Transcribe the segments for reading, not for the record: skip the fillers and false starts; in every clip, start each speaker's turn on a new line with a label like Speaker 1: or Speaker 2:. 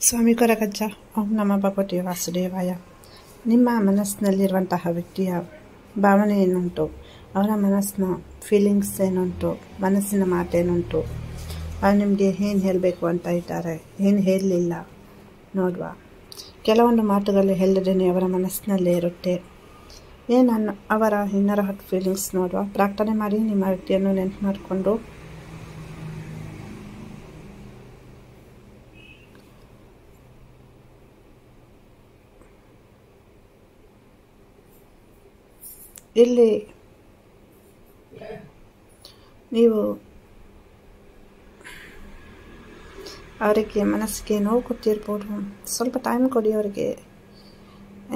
Speaker 1: ಸ್ವಾಮಿ ಕೊರಗಜ್ಜ ಓಂ ನಮ ಭಗವತಿ ವಾಸುದೇವಾಯ. ನಿಮ್ಮ ಮನಸ್ಸಿನಲ್ಲಿರುವಂತಹ ವ್ಯಕ್ತಿಯ ಭಾವನೆ ಏನುಂಟು, ಅವರ ಮನಸ್ಸಿನ ಫೀಲಿಂಗ್ಸ್ ಏನುಂಟು, ಮನಸ್ಸಿನ ಮಾತೇನುಂಟು, ಅವ್ರು ನಿಮಗೆ ಏನು ಹೇಳಬೇಕು ಅಂತ ಇದ್ದಾರೆ, ಏನು ಹೇಳಲಿಲ್ಲ ನೋಡುವ. ಕೆಲವೊಂದು ಮಾತುಗಳು ಹೇಳಿದ್ರೆ ಅವರ ಮನಸ್ಸಿನಲ್ಲೇ ಇರುತ್ತೆ. ಏನನ್ನು ಅವರ ಇನ್ನರ್ ಹಾರ್ಟ್ ಫೀಲಿಂಗ್ಸ್ ನೋಡುವ. ಪ್ರಾರ್ಥನೆ ಮಾಡಿ ನಿಮ್ಮ ವ್ಯಕ್ತಿಯನ್ನು ನೆನಪು ಮಾಡಿಕೊಂಡು ಇಲ್ಲಿ ನೀವು ಅವರಿಗೆ ಮನಸ್ಸಿಗೆ ನೋವು ಕೊಟ್ಟಿರ್ಬೋದು. ಸ್ವಲ್ಪ ಟೈಮ್ ಕೊಡಿ ಅವರಿಗೆ.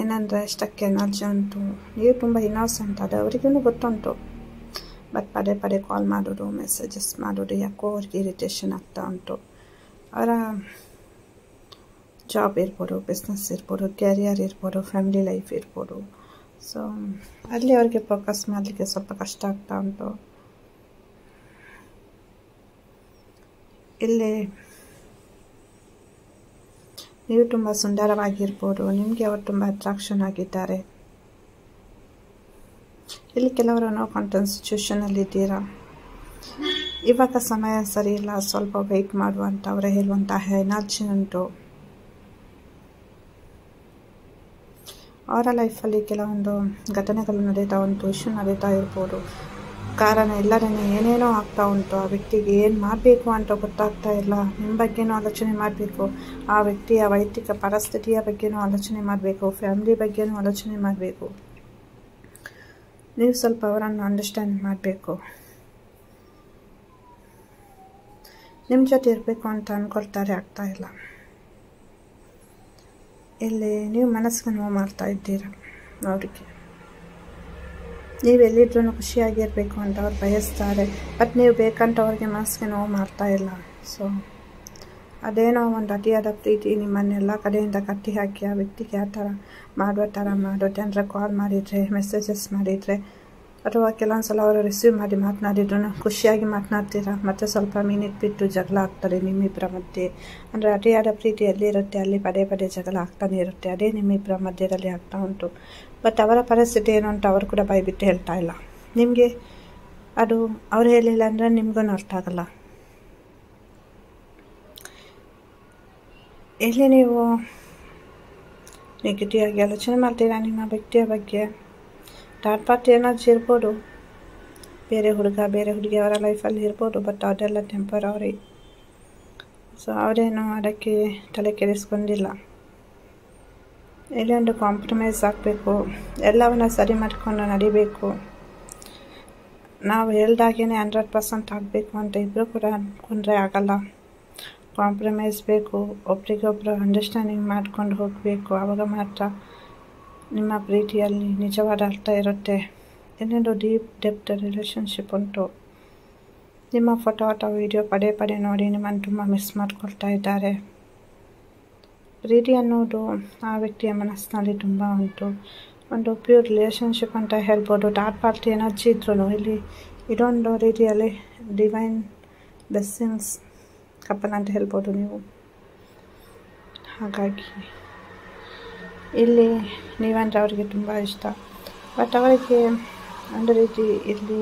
Speaker 1: ಏನಂದರೆ ಎಷ್ಟಕ್ಕೆ ಎನರ್ಜಿ ಉಂಟು, ನೀವು ತುಂಬ ಇನ್ನೋಸೆಂಟ್, ಅದು ಅವರಿಗೂ ಗೊತ್ತುಂಟು. ಬಟ್ ಪದೇ ಪದೇ ಕಾಲ್ ಮಾಡೋದು, ಮೆಸೇಜಸ್ ಮಾಡೋದು ಯಾಕೋ ಅವ್ರಿಗೆ ಇರಿಟೇಷನ್ ಆಗ್ತಾ ಉಂಟು. ಅವರ ಜಾಬ್ ಇರ್ಬೋದು, ಬಿಸ್ನೆಸ್ ಇರ್ಬೋದು, ಕ್ಯಾರಿಯರ್ ಇರ್ಬೋದು, ಫ್ಯಾಮಿಲಿ ಲೈಫ್ ಇರ್ಬೋದು. ಸೊ ಅಲ್ಲಿ ಅವರಿಗೆ ಫೋಕಸ್ ಮಾಡಲಿಕ್ಕೆ ಸ್ವಲ್ಪ ಕಷ್ಟ ಆಗ್ತಾ ಉಂಟು. ಇಲ್ಲಿ ನೀವು ತುಂಬ ಸುಂದರವಾಗಿರ್ಬೋದು, ನಿಮಗೆ ಅವರು ತುಂಬ ಅಟ್ರಾಕ್ಷನ್ ಆಗಿದ್ದಾರೆ. ಇಲ್ಲಿ ಕೆಲವರು ನೋ ಕಾಂಟೆಂಟ್ ಸಿಚುವೇಶನಲ್ಲಿ ಇದ್ದೀರಾ. ಇವಾಗ ಸಮಯ ಸರಿ ಇಲ್ಲ, ಸ್ವಲ್ಪ ವೆಯ್ಟ್ ಮಾಡುವಂತ ಅವರೇ ಹೇಳುವಂತಹ ಎನರ್ಜಿ ಉಂಟು. ಅವರ ಲೈಫಲ್ಲಿ ಕೆಲವೊಂದು ಘಟನೆಗಳು ನಡೀತಾ ಉಂಟು, ಇಶ್ಯೂ ನಡೀತಾ ಇರ್ಬೋದು. ಕಾರಣ ಎಲ್ಲರನ್ನೇ ಏನೇನೋ ಆಗ್ತಾ ಉಂಟು. ಆ ವ್ಯಕ್ತಿಗೆ ಏನು ಮಾಡಬೇಕು ಅಂತ ಗೊತ್ತಾಗ್ತಾ ಇಲ್ಲ. ನಿಮ್ಮ ಬಗ್ಗೆನೂ ಆಲೋಚನೆ ಮಾಡಬೇಕು, ಆ ವ್ಯಕ್ತಿಯ ವೈಯಕ್ತಿಕ ಪರಿಸ್ಥಿತಿಯ ಬಗ್ಗೆನೂ ಆಲೋಚನೆ ಮಾಡಬೇಕು, ಫ್ಯಾಮಿಲಿ ಬಗ್ಗೆನೂ ಆಲೋಚನೆ ಮಾಡಬೇಕು. ನೀವು ಸ್ವಲ್ಪ ಅವರನ್ನು ಅಂಡರ್ಸ್ಟ್ಯಾಂಡ್ ಮಾಡಬೇಕು. ನಿಮ್ಮ ಜೊತೆ ಇರಬೇಕು ಅಂತ ಅಂದ್ಕೊಳ್ತಾರೆ, ಆಗ್ತಾ ಇಲ್ಲ. ಇಲ್ಲಿ ನೀವು ಮನಸ್ಸಿಗೆ ನೋವು ಮಾಡ್ತಾ ಇದ್ದೀರಾ ಅವರಿಗೆ. ನೀವು ಎಲ್ಲಿದ್ರೂ ಖುಷಿಯಾಗಿರಬೇಕು ಅಂತ ಅವ್ರು ಬಯಸ್ತಾರೆ. ಬಟ್ ನೀವು ಬೇಕಂತ ಅವ್ರಿಗೆ ಮನಸ್ಸಿಗೆ ನೋವು ಮಾಡ್ತಾ ಇಲ್ಲ. ಸೊ ಅದೇನೋ ಒಂದು ಅತಿಯಾದ ಪ್ರೀತಿ ನಿಮ್ಮನ್ನೆಲ್ಲ ಕಡೆಯಿಂದ ಕಟ್ಟಿ ಹಾಕಿ ಆ ವ್ಯಕ್ತಿಗೆ ಆ ಥರ ಮಾಡೋ ಜನರ ಕಾಲ್ ಮಾಡಿದರೆ, ಮೆಸೇಜಸ್ ಮಾಡಿದರೆ, ಅಥವಾ ಕೆಲವೊಂದು ಸಲ ಅವರು ರಿಸೀವ್ ಮಾಡಿ ಮಾತನಾಡಿದ್ರು ಖುಷಿಯಾಗಿ ಮಾತನಾಡ್ತೀರಾ. ಮತ್ತು ಸ್ವಲ್ಪ ಮಿನಿಟ್ ಬಿಟ್ಟು ಜಗಳ ಆಗ್ತದೆ ನಿಮ್ಮಿಬ್ಬರ ಮಧ್ಯೆ. ಅಂದರೆ ಅತಿಯಾದ ಪ್ರೀತಿ ಎಲ್ಲಿರುತ್ತೆ ಅಲ್ಲಿ ಪದೇ ಪದೇ ಜಗಳ ಆಗ್ತಾನೆ ಇರುತ್ತೆ. ಅದೇ ನಿಮ್ಮಿಬ್ಬರ ಮಧ್ಯದಲ್ಲಿ ಆಗ್ತಾ ಉಂಟು. ಬಟ್ ಅವರ ಪರಿಸ್ಥಿತಿ ಏನು ಅಂತ ಅವರು ಕೂಡ ಬಾಯ್ಬಿಟ್ಟು ಹೇಳ್ತಾ ಇಲ್ಲ. ನಿಮಗೆ ಅದು ಅವ್ರು ಹೇಳಿಲ್ಲ ಅಂದರೆ ನಿಮಗೂ ಅರ್ಥ ಆಗಲ್ಲ. ಇಲ್ಲಿ ನೀವು ನೆಗೆಟಿವ್ ಆಗಿ ಆಲೋಚನೆ ಮಾಡ್ತೀರಾ ನಿಮ್ಮ ವ್ಯಕ್ತಿಯ ಬಗ್ಗೆ. ಥರ್ಡ್ ಪಾರ್ಟಿ ಎನರ್ಜಿ ಇರ್ಬೋದು, ಬೇರೆ ಹುಡುಗ ಬೇರೆ ಹುಡುಗಿ ಅವರ ಲೈಫಲ್ಲಿ ಇರ್ಬೋದು. ಬಟ್ ಅದೆಲ್ಲ ಟೆಂಪರರಿ. ಸೊ ಅವರೇನು ಅದಕ್ಕೆ ತಲೆ ಕೆಡಿಸ್ಕೊಂಡಿಲ್ಲ. ಇಲ್ಲಿ ಒಂದು ಕಾಂಪ್ರಮೈಸ್ ಆಗಬೇಕು, ಎಲ್ಲವನ್ನ ಸರಿ ಮಾಡಿಕೊಂಡು ನಡಿಬೇಕು. ನಾವು ಹೇಳ್ದಾಗೇ 100% ಆಗಬೇಕು ಅಂತ ಇಬ್ಬರು ಕೂಡ ಅಂದ್ಕೊಂಡ್ರೆ ಆಗಲ್ಲ. ಕಾಂಪ್ರಮೈಸ್ ಬೇಕು, ಒಬ್ರಿಗೊಬ್ರು ಅಂಡರ್ಸ್ಟ್ಯಾಂಡಿಂಗ್ ಮಾಡ್ಕೊಂಡು ಹೋಗಬೇಕು. ಆವಾಗ ಮಾತ್ರ ನಿಮ್ಮ ಪ್ರೀತಿಯಲ್ಲಿ ನಿಜವಾದ ಅರ್ಥ ಇರುತ್ತೆ. ಇನ್ನೊಂದು ಡೀಪ್ ಡೆಪ್ತ್ ರಿಲೇಷನ್ಶಿಪ್ ಉಂಟು. ನಿಮ್ಮ ಫೋಟೋ ಅಥವಾ ವಿಡಿಯೋ ಪದೇ ಪದೇ ನೋಡಿ ನಿಮ್ಮನ್ನು ತುಂಬ ಮಿಸ್ ಮಾಡ್ಕೊಳ್ತಾ ಇದ್ದಾರೆ. ಪ್ರೀತಿ ಅನ್ನೋದು ಆ ವ್ಯಕ್ತಿಯ ಮನಸ್ಸಿನಲ್ಲಿ ತುಂಬ ಉಂಟು. ಒಂದು ಪ್ಯೂರ್ ರಿಲೇಷನ್ಶಿಪ್ ಅಂತ ಹೇಳ್ಬೋದು. ಥರ್ಡ್ ಪಾರ್ಟಿ ಎನರ್ಜಿ ಇದ್ರೂ ಇಲ್ಲಿ ಇದೊಂದು ರೀತಿಯಲ್ಲಿ ಡಿವೈನ್ ಬ್ಲೆಸ್ಸಿಂಗ್ಸ್ ಕಪಲ್ ಅಂತ ಹೇಳ್ಬೋದು ನೀವು. ಹಾಗಾಗಿ ಇಲ್ಲಿ ನೀವಂದ್ರೆ ಅವರಿಗೆ ತುಂಬ ಇಷ್ಟ. ಬಟ್ ಅವರಿಗೆ ಒಂದು ರೀತಿ ಇಲ್ಲಿ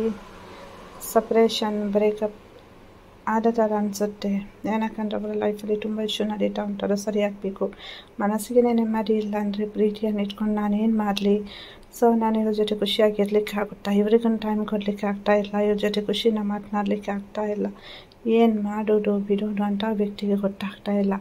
Speaker 1: ಸಪ್ರೇಷನ್, ಬ್ರೇಕಪ್ ಆದ ಥರ ಅನಿಸುತ್ತೆ. ಏನಕ್ಕಂದ್ರೆ ಅವರ ಲೈಫಲ್ಲಿ ತುಂಬ ಇಶ್ಯೂ ನಡೀತಾ ಉಂಟು. ಅದು ಸರಿಯಾಗಬೇಕು. ಮನಸ್ಸಿಗೆ ನೆಮ್ಮದಿ ಇಲ್ಲ ಅಂದರೆ ಪ್ರೀತಿಯನ್ನು ಇಟ್ಕೊಂಡು ನಾನೇನು ಮಾಡಲಿ. ಸೊ ನಾನು ಇವ್ರ ಜೊತೆ ಖುಷಿಯಾಗಿರ್ಲಿಕ್ಕೆ ಆಗುತ್ತಾ, ಇವ್ರಿಗೊಂದು ಟೈಮ್ ಕೊಡಲಿಕ್ಕೆ ಆಗ್ತಾ ಇಲ್ಲ, ಇವ್ರ ಜೊತೆ ಖುಷಿನ ಮಾತನಾಡಲಿಕ್ಕೆ ಆಗ್ತಾ ಇಲ್ಲ. ಏನು ಮಾಡೋದು ಬಿಡೋದು ಅಂತ ವ್ಯಕ್ತಿಗೆ ಗೊತ್ತಾಗ್ತಾ ಇಲ್ಲ.